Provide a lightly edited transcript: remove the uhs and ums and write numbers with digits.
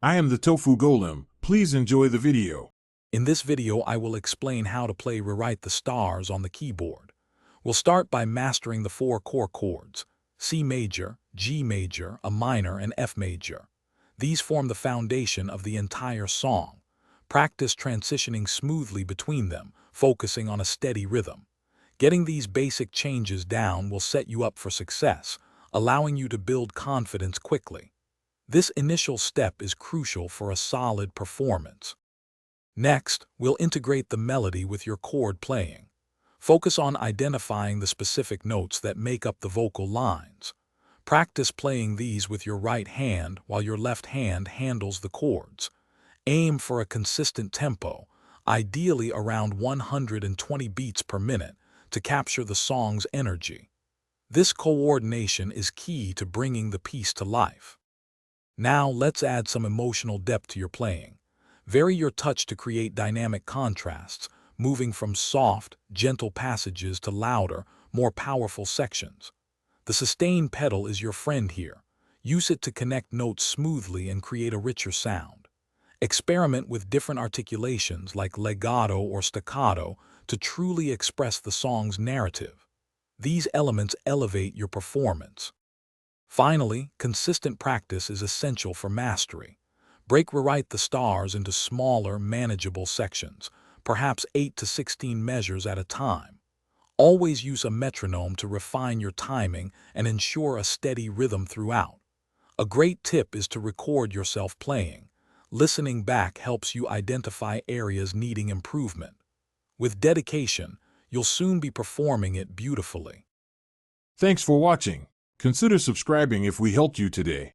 I am the Tofu Golem. Please enjoy the video. In this video, I will explain how to play Rewrite the Stars on the keyboard. We'll start by mastering the 4 core chords: C major, G major, A minor, and F major. These form the foundation of the entire song. Practice transitioning smoothly between them, focusing on a steady rhythm. Getting these basic changes down will set you up for success, allowing you to build confidence quickly. This initial step is crucial for a solid performance. Next, we'll integrate the melody with your chord playing. Focus on identifying the specific notes that make up the vocal lines. Practice playing these with your right hand while your left hand handles the chords. Aim for a consistent tempo, ideally around 120 beats per minute, to capture the song's energy. This coordination is key to bringing the piece to life. Now let's add some emotional depth to your playing. Vary your touch to create dynamic contrasts, moving from soft, gentle passages to louder, more powerful sections. The sustain pedal is your friend here. Use it to connect notes smoothly and create a richer sound. Experiment with different articulations like legato or staccato to truly express the song's narrative. These elements elevate your performance. Finally, consistent practice is essential for mastery. Break Rewrite the Stars into smaller, manageable sections, perhaps 8 to 16 measures at a time. Always use a metronome to refine your timing and ensure a steady rhythm throughout. A great tip is to record yourself playing. Listening back helps you identify areas needing improvement. With dedication, you'll soon be performing it beautifully. Thanks for watching. Consider subscribing if we helped you today.